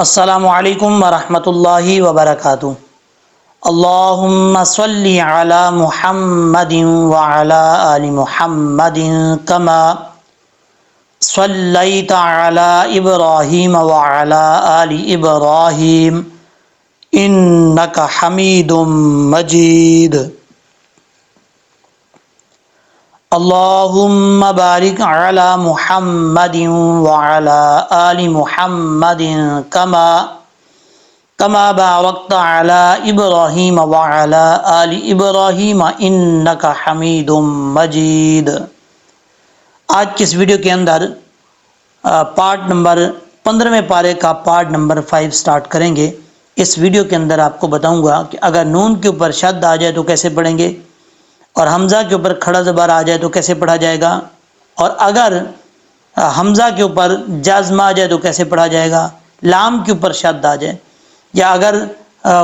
السلام علیکم ورحمۃ اللہ وبرکاتہ۔ اللہم صلی علی محمد وعلی آل محمد کما صلیت علی ابراہیم وعلی آل ابراہیم انک حمید مجید۔ اللہم بارک علی محمد وعلی آل محمد کما بارکت علی ابراہیم وعلی آل ابراہیم انک حمید مجید۔ آج کی اس ویڈیو کے اندر پارٹ نمبر 15ویں پارے کا پارٹ نمبر 5 سٹارٹ کریں گے۔ اس ویڈیو کے اندر آپ کو بتاؤں گا کہ اگر نون کے اوپر شد آ جائے تو کیسے پڑھیں گے، اور حمزہ کے اوپر کھڑا زبر آ جائے تو کیسے پڑھا جائے گا، اور اگر حمزہ کے اوپر جازم آ جائے تو کیسے پڑھا جائے گا، لام کے اوپر شد آ جائے، یا اگر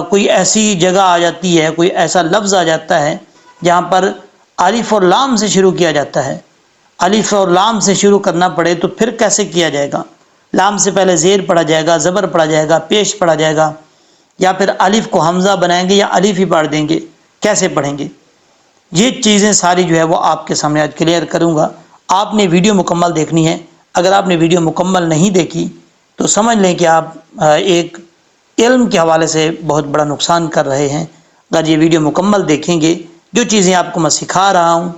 کوئی ایسی جگہ آ جاتی ہے، کوئی ایسا لفظ آ جاتا ہے جہاں پر الف اور لام سے شروع کیا جاتا ہے، الف اور لام سے شروع کرنا پڑے تو پھر کیسے کیا جائے گا۔ لام سے پہلے زیر پڑھا جائے گا، زبر پڑھا جائے گا، پیش پڑھا جائے گا، یا پھر الف کو حمزہ بنائیں گے یا الف ہی پڑھ دیں گے، کیسے پڑھیں گے، یہ چیزیں ساری جو ہے وہ آپ کے سامنے آج کلیئر کروں گا۔ آپ نے ویڈیو مکمل دیکھنی ہے۔ اگر آپ نے ویڈیو مکمل نہیں دیکھی تو سمجھ لیں کہ آپ ایک علم کے حوالے سے بہت بڑا نقصان کر رہے ہیں۔ اگر یہ ویڈیو مکمل دیکھیں گے، جو چیزیں آپ کو میں سکھا رہا ہوں،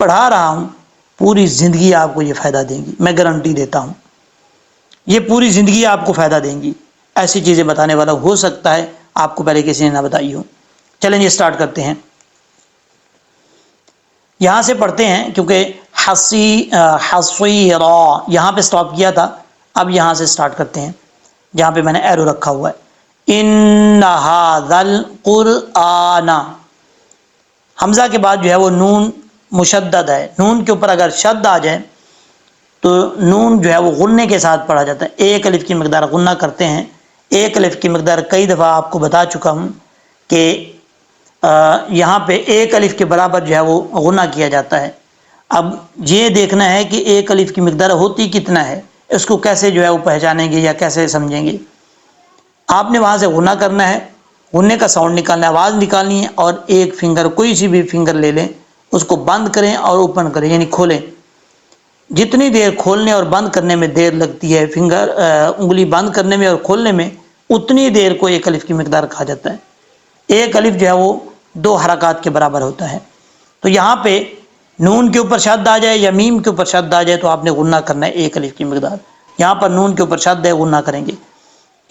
پڑھا رہا ہوں، پوری زندگی آپ کو یہ فائدہ دیں گی، میں گارنٹی دیتا ہوں، یہ پوری زندگی آپ کو فائدہ دیں گی۔ ایسی چیزیں بتانے والا ہو سکتا ہے آپ کو پہلے کسی نے نہ بتائی ہو۔ چلیں یہ سٹارٹ کرتے ہیں، یہاں سے پڑھتے ہیں، کیونکہ حصیرا یہاں پہ سٹاپ کیا تھا، اب یہاں سے سٹارٹ کرتے ہیں جہاں پہ میں نے ایرو رکھا ہوا ہے۔ ان ھذا القرآن، حمزہ کے بعد جو ہے وہ نون مشدد ہے، نون کے اوپر اگر شد آ جائے تو نون جو ہے وہ غنے کے ساتھ پڑھا جاتا ہے۔ ایک الف کی مقدار غنہ کرتے ہیں، ایک الف کی مقدار کئی دفعہ آپ کو بتا چکا ہوں کہ یہاں پہ ایک الف کے برابر جو ہے وہ غنہ کیا جاتا ہے۔ اب یہ دیکھنا ہے کہ ایک الف کی مقدار ہوتی کتنا ہے، اس کو کیسے جو ہے وہ پہچانیں گے یا کیسے سمجھیں گے۔ آپ نے وہاں سے غنہ کرنا ہے، غنے کا ساؤنڈ نکالنا ہے، آواز نکالنی ہے، اور ایک فنگر کوئی سی بھی فنگر لے لیں، اس کو بند کریں اور اوپن کریں، یعنی کھولیں۔ جتنی دیر کھولنے اور بند کرنے میں دیر لگتی ہے، انگلی بند کرنے میں اور کھولنے میں، اتنی دیر کو ایک الف کی مقدار کہا جاتا ہے۔ ایک الف جو ہے وہ 2 حرکات کے برابر ہوتا ہے۔ تو یہاں پہ نون کے اوپر شد آ جائے یا میم کے اوپر شد آ جائے تو آپ نے غنہ کرنا ہے ایک الف کی مقدار۔ یہاں پر نون کے اوپر شد ہے، غنہ کریں گے۔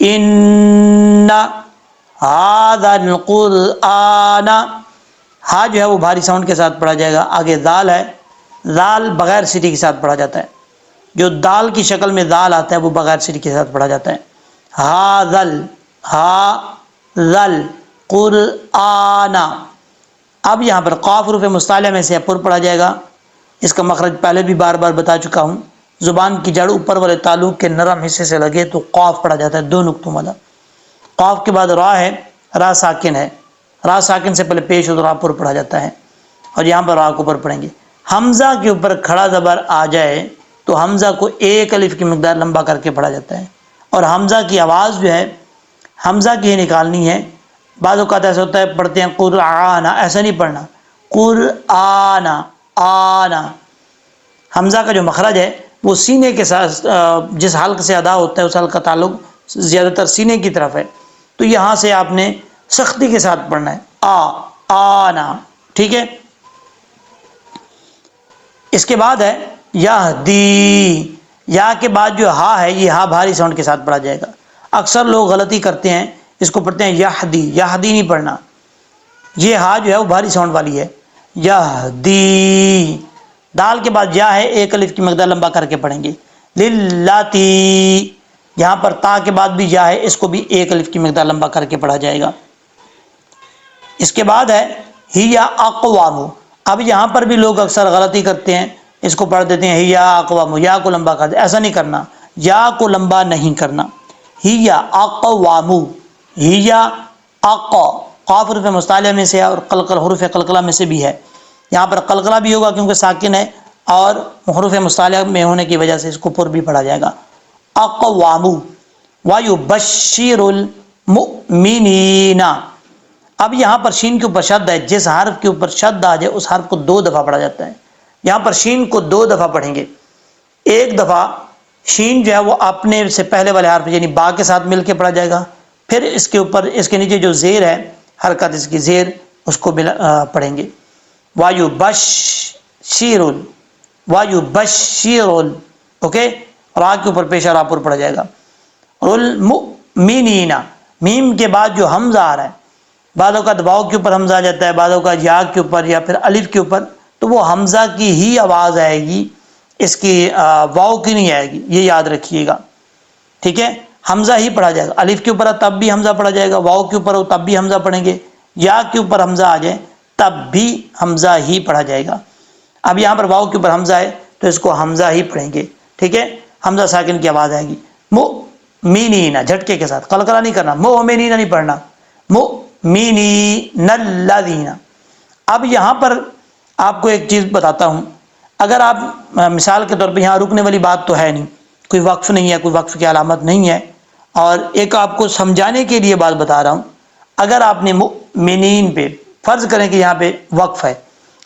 ان ھذا القرآن، ہا جو ہے وہ بھاری ساؤنڈ کے ساتھ پڑھا جائے گا۔ آگے دال ہے، دال بغیر سیٹی کے ساتھ پڑھا جاتا ہے، جو دال کی شکل میں دال آتا ہے وہ بغیر سیٹی کے ساتھ پڑھا جاتا ہے۔ ھذا القرآن، اب یہاں پر قاف حروف مستعلیہ میں سے پر پڑھا جائے گا۔ اس کا مخرج پہلے بھی بار بار بتا چکا ہوں، زبان کی جڑ اوپر والے تعلق کے نرم حصے سے لگے تو قاف پڑھا جاتا ہے، 2 نقطوں والا۔ قاف کے بعد را ہے، را ساکن ہے، را ساکن سے پہلے پیش اور را پر پڑھا جاتا ہے، اور یہاں پر را کو پر پڑھیں گے۔ حمزہ کے اوپر کھڑا زبر آ جائے تو حمزہ کو ایک الف کی مقدار لمبا کر کے پڑھا جاتا ہے، اور حمزہ کی آواز جو ہے حمزہ کی ہی نکالنی ہے۔ بعض اوقات ایسا ہوتا ہے پڑھتے ہیں قرآن، ایسا نہیں پڑھنا، قرآن آنا۔ حمزہ کا جو مخرج ہے وہ سینے کے ساتھ جس حلق سے ادا ہوتا ہے اس حلق کا تعلق زیادہ تر سینے کی طرف ہے، تو یہاں سے آپ نے سختی کے ساتھ پڑھنا ہے، آنا، ٹھیک ہے۔ اس کے بعد ہے یہدی، یا کے بعد جو ہا ہے یہ ہا بھاری ساؤنڈ کے ساتھ پڑھا جائے گا۔ اکثر لوگ غلطی کرتے ہیں، اس کو پڑھتے ہیں یہدی، یہدی نہیں پڑھنا، یہ ہا جو ہے وہ بھاری ساؤنڈ والی ہے، یہدی۔ دال کے بعد یا ہے، ایک الف کی مقدار لمبا کر کے پڑھیں گے۔ للاتی، یہاں پر تا کے بعد بھی یا ہے، اس کو بھی ایک الف کی مقدار لمبا کر کے پڑھا جائے گا۔ اس کے بعد ہے ہی اقوام، اب یہاں پر بھی لوگ اکثر غلطی کرتے ہیں، اس کو پڑھ دیتے ہیں ہی اقوام، یا کو لمبا کر دے، ایسا نہیں کرنا، یا کو لمبا نہیں کرنا۔ ہی اقوام، ہی قاف حروف مستعلیہ میں سے اور قلقلہ حروف قلقلہ میں سے بھی ہے، یہاں پر قلقلہ بھی ہوگا کیونکہ ساکن ہے، اور حروف مستعلیہ میں ہونے کی وجہ سے اس کو پر بھی پڑھا جائے گا۔ اقوام، وَيُبَشِّرُ الْمُؤْمِنِينَ۔ اب یہاں پر شین کے اوپر شد ہے، جس حرف کے اوپر شد آ جائے اس حرف کو 2 دفعہ پڑھا جاتا ہے۔ یہاں پر شین کو 2 دفعہ پڑھیں گے، ایک دفعہ شین جو ہے وہ اپنے سے پہلے والے حرف یعنی با کے ساتھ مل کے پڑھا جائے گا، پھر اس کے اوپر اس کے نیچے جو زیر ہے حرکت اس کی زیر اس کو پڑھیں گے۔ وَيُبَشِّرُ وَيُبَشِّرُ، اوکے، را کے اوپر پیش را پر پڑھا جائے گا۔ المؤمنین، میم کے بعد جو حمزہ آ رہا ہے، بعض اوقات واؤ کے اوپر حمزہ آ جاتا ہے، بعض اوقات یا کے اوپر یا پھر الف کے اوپر، تو وہ حمزہ کی ہی آواز آئے گی، اس کی واؤ کی نہیں آئے گی، یہ یاد رکھیے گا، ٹھیک ہے۔ حمزہ ہی پڑھا جائے گا، الف کے اوپر تب بھی حمزہ پڑھا جائے گا، واؤ کے اوپر ہو تب بھی حمزہ پڑھیں گے، یا کے اوپر حمزہ آ جائے تب بھی حمزہ ہی پڑھا جائے گا۔ اب یہاں پر واؤ کے اوپر حمزہ ہے تو اس کو حمزہ ہی پڑھیں گے، ٹھیک ہے، حمزہ ساکن کی آواز آئے گی۔ مؤمنین، جھٹکے کے ساتھ، قلقلہ نہیں کرنا، مؤمنین نہیں پڑھنا، مؤمنین الذین۔ اب یہاں پر آپ کو ایک چیز بتاتا ہوں، اگر آپ مثال کے طور پہ یہاں رکنے والی بات تو ہے نہیں، کوئی وقف نہیں ہے، کوئی وقف کی علامت نہیں ہے، اور ایک آپ کو سمجھانے کے لیے بات بتا رہا ہوں، اگر آپ نے مؤمنین پہ فرض کریں کہ یہاں پہ وقف ہے،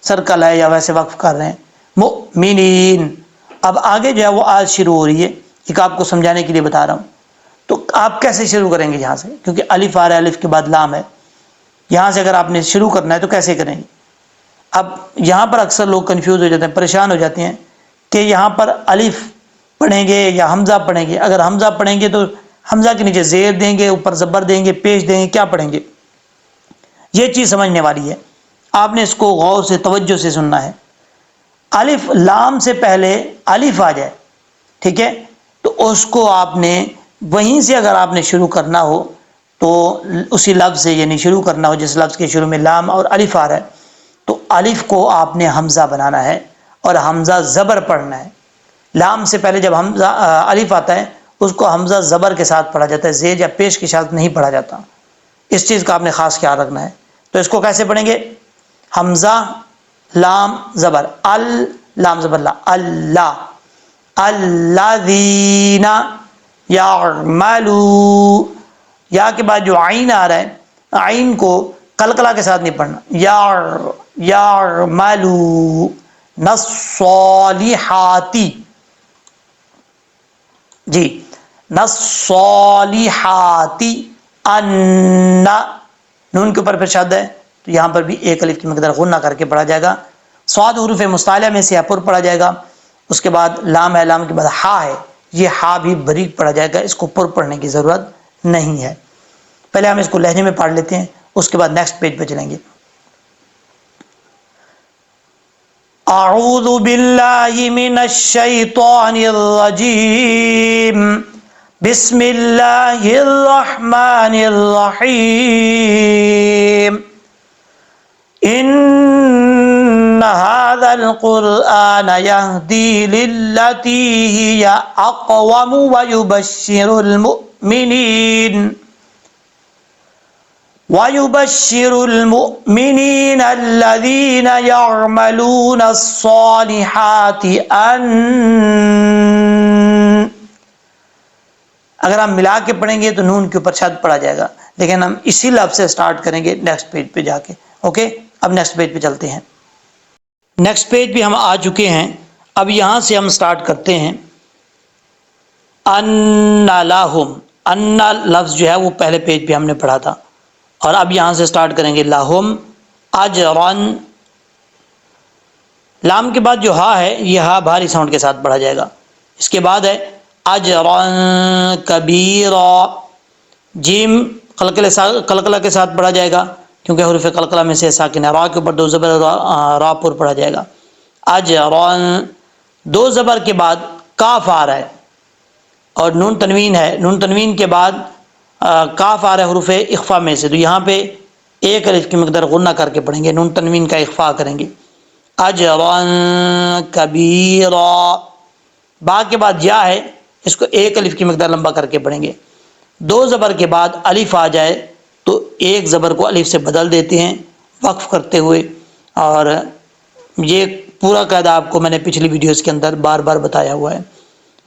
سرکل ہے یا ویسے وقف کر رہے ہیں، مؤمنین، اب آگے جو ہے وہ آج شروع ہو رہی ہے، ایک آپ کو سمجھانے کے لیے بتا رہا ہوں، تو آپ کیسے شروع کریں گے یہاں سے، کیونکہ الف آ رہا ہے، الف کے بعد لام ہے، یہاں سے اگر آپ نے شروع کرنا ہے تو کیسے کریں گے؟ اب یہاں پر اکثر لوگ کنفیوز ہو جاتے ہیں، پریشان ہو جاتے ہیں کہ یہاں پر الف پڑھیں گے یا حمزہ پڑھیں گے، اگر حمزہ پڑھیں گے تو حمزہ کے نیچے زیر دیں گے، اوپر زبر دیں گے، پیش دیں گے، کیا پڑھیں گے؟ یہ چیز سمجھنے والی ہے، آپ نے اس کو غور سے توجہ سے سننا ہے۔ الف لام سے پہلے الف آ جائے، ٹھیک ہے، تو اس کو آپ نے وہیں سے اگر آپ نے شروع کرنا ہو تو اسی لفظ سے یعنی شروع کرنا ہو، جس لفظ کے شروع میں لام اور الف آ رہا ہے تو الف کو آپ نے حمزہ بنانا ہے اور حمزہ زبر پڑھنا ہے۔ لام سے پہلے جب حمزہ الف آتا ہے اس کو حمزہ زبر کے ساتھ پڑھا جاتا ہے، زیر یا پیش کے ساتھ نہیں پڑھا جاتا، اس چیز کا آپ نے خاص خیال رکھنا ہے۔ تو اس کو کیسے پڑھیں گے؟ حمزہ لام زبر، لام زبر لا، اللہ، الذین یعملون، یا کے بعد جو عین آ رہا ہے، عین کو قلقلہ کے ساتھ نہیں پڑھنا، یعملون الصالحات، جی، الصالحات، ان، نون کے اوپر پھر شد ہے تو یہاں پر بھی ایک الف کی مقدار غنہ کر کے پڑھا جائے گا۔ صاد حروف مستعلیہ میں سے پر پڑھا جائے گا، اس کے بعد لام ہے، لام کے بعد ہا ہے، یہ ہا بھی باریک پڑھا جائے گا، اس کو پر پڑھنے کی ضرورت نہیں ہے۔ پہلے ہم اس کو لہجے میں پڑھ لیتے ہیں، اس کے بعد نیکسٹ پیج پہ چلیں گے۔ اعوذ باللہ من الشیطان الرجیم، بسم اللہ الرحمن الرحیم، ان هذا القرآن يهدي للتي هي اقوم ويبشر المؤمنين الذين يعملون الصالحات ان، اگر ہم ملا کے پڑھیں گے تو نون کے اوپر شد پڑھا جائے گا، لیکن ہم اسی لفظ سے سٹارٹ کریں گے نیکسٹ پیج پہ جا کے، اوکے۔ اب نیکسٹ پیج پہ چلتے ہیں، نیکسٹ پیج پہ ہم آ چکے ہیں، اب یہاں سے ہم سٹارٹ کرتے ہیں۔ ان لہم، ان لفظ جو ہے وہ پہلے پیج پہ ہم نے پڑھا تھا، اور اب یہاں سے سٹارٹ کریں گے لہم اجرن، لام کے بعد جو ہا ہے یہ ہا بھاری ساؤنڈ کے ساتھ پڑھا جائے گا، اس کے بعد ہے اجرن کبیرا، جیم قلقلہ کے ساتھ پڑھا جائے گا کیونکہ حروف قلقلہ میں سے ساکن ہے، را کے اوپر 2 زبر را پر پڑھا جائے گا۔ اجرن، 2 زبر کے بعد کاف آ رہا ہے اور نون تنوین ہے، نون تنوین کے بعد کاف آ رہا ہے حروف اخفا میں سے، تو یہاں پہ ایک الف کی مقدار غنہ کر کے پڑھیں گے، نون تنوین کا اخفا کریں گے۔ اجرا کبیرا، با کے بعد یا ہے، اس کو ایک الف کی مقدار لمبا کر کے پڑھیں گے۔ 2 زبر کے بعد الف آ جائے تو ایک زبر کو الف سے بدل دیتے ہیں وقف کرتے ہوئے، اور یہ پورا قاعدہ آپ کو میں نے پچھلی ویڈیوز کے اندر بار بار بتایا ہوا ہے،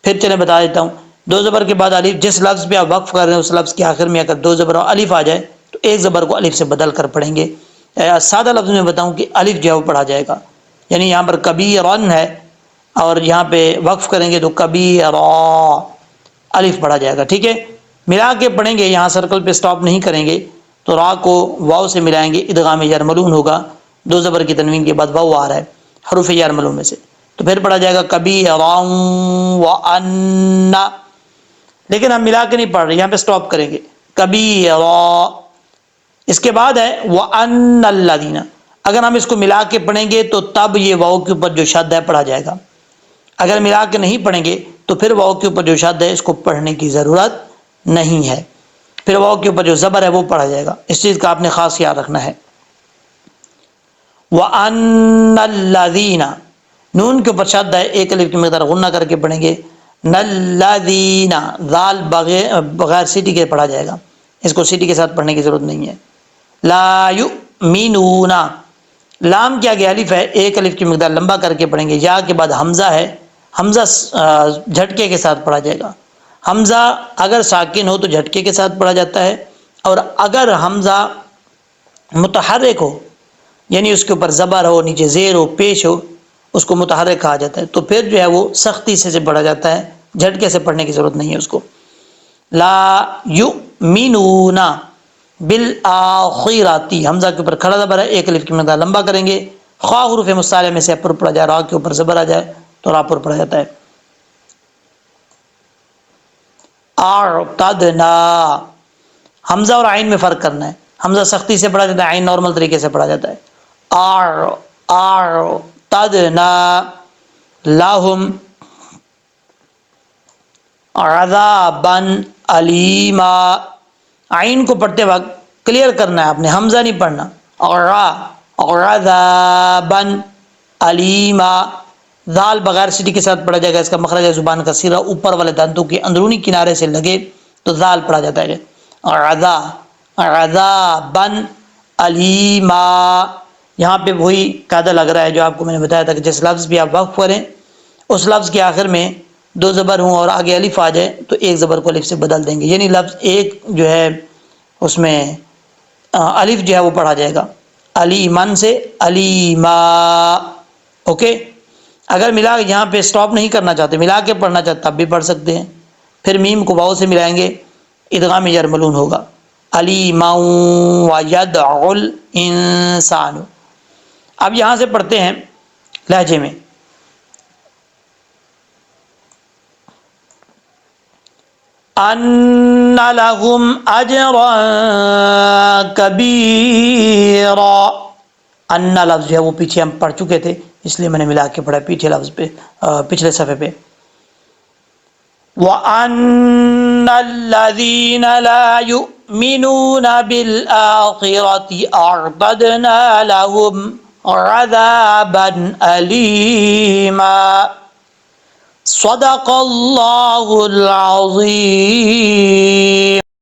پھر چلیں بتا دیتا ہوں۔ دو زبر کے بعد الف، جس لفظ پہ آپ وقف کر رہے ہیں اس لفظ کے آخر میں اگر دو زبر اور الف آ جائے تو ایک زبر کو الف سے بدل کر پڑھیں گے۔ سادہ لفظ میں بتاؤں کہ الف جو ہے وہ پڑھا جائے گا، یعنی یہاں پر کبیرن ہے اور یہاں پہ وقف کریں گے تو کبیرا الف پڑھا جائے گا، ٹھیک ہے۔ ملا کے پڑھیں گے، یہاں سرکل پہ سٹاپ نہیں کریں گے، تو را کو واو سے ملائیں گے، ادغام یرملون ہوگا، دو زبر کی تنوین کے بعد واو آ رہا ہے حروف یرملون میں سے، تو پھر پڑھا جائے گا کبیرا وان، لیکن ہم ملا کے نہیں پڑھ رہے، یہاں پہ سٹاپ کریں گے کبیرا۔ اس کے بعد ہے وان الذین، اگر ہم اس کو ملا کے پڑھیں گے تو تب یہ واو کے اوپر جو شد ہے پڑھا جائے گا، اگر ملا کے نہیں پڑھیں گے تو پھر واو کے اوپر جو شد ہے اس کو پڑھنے کی ضرورت نہیں ہے، پھر واو کے اوپر جو زبر ہے وہ پڑھا جائے گا، اس چیز کا آپ نے خاص یاد رکھنا ہے۔ وَأَنَّ الَّذِينَ، نون کے اوپر شد ہے، ایک الف کی مقدار غنہ کر کے پڑھیں گے، نَالَّذِينَ، ذال بغیر سیٹی کے پڑھا جائے گا، اس کو سیٹی کے ساتھ پڑھنے کی ضرورت نہیں ہے۔ لا یؤمنون، لام کے آگے الف ہے، ایک الف کی مقدار لمبا کر کے پڑھیں گے، یا کے بعد حمزہ ہے، حمزہ جھٹکے کے ساتھ پڑھا جائے گا، حمزہ اگر ساکن ہو تو جھٹکے کے ساتھ پڑھا جاتا ہے، اور اگر حمزہ متحرک ہو یعنی اس کے اوپر زبر ہو، نیچے زیر ہو، پیش ہو، اس کو متحرک کہا جاتا ہے، تو پھر جو ہے وہ سختی سے پڑھا جاتا ہے، جھٹکے سے پڑھنے کی ضرورت نہیں ہے اس کو۔ لا یؤمنون بالآخرۃ، حمزہ کے اوپر کھڑا زبر ہے، ایک الف کی مقدار لمبا کریں گے، خواہ حروف مصالح میں سے پر پڑھا جائے، را کے اوپر زبر آ جائے تو را پر پڑھا جاتا ہے۔ اعتدنا، حمزہ اور عین میں فرق کرنا ہے، حمزہ سختی سے پڑھا جاتا ہے، عین نارمل طریقے سے پڑھا جاتا ہے۔ اعتدنا لہم عذابا علیما، عین کو پڑھتے وقت کلیئر کرنا ہے آپ نے، حمزہ نہیں پڑھنا، اور عذابا علیما، ذال بغیر سیٹی کے ساتھ پڑھا جائے گا، اس کا مخرج ہے زبان کا سیرہ اوپر والے دانتوں کے اندرونی کنارے سے لگے تو ذال پڑھا جاتا ہے، اور عذابا علیما، یہاں پہ وہی قاعدہ لگ رہا ہے جو آپ کو میں نے بتایا تھا کہ جس لفظ بھی آپ وقف کریں اس لفظ کے آخر میں دو زبر ہوں اور آگے الف آ جائے تو ایک زبر کو الف سے بدل دیں گے، یعنی لفظ ایک جو ہے اس میں الف جو ہے وہ پڑھا جائے گا، علیمن سے علیما، اوکے۔ اگر ملا یہاں پہ سٹاپ نہیں کرنا چاہتے، ملا کے پڑھنا چاہتے تب بھی پڑھ سکتے ہیں، پھر میم کو واو سے ملائیں گے، ادغام یرملون ہوگا، علیما ویدعو الانسان۔ اب یہاں سے پڑھتے ہیں لہجے میں۔ ان لہم اجرا کبیرا، ان لفظ جو ہے وہ پیچھے ہم پڑھ چکے تھے اس لیے میں نے ملا کے پڑھا پیچھے لفظ پہ، پچھلے صفحے پہ۔ وَأَنَّ الَّذِينَ لَا يُؤْمِنُونَ بِالْآخِرَةِ أَعْتَدْنَا لَهُمْ عَذَابًا أَلِيمًا۔ صدق اللہ العظیم۔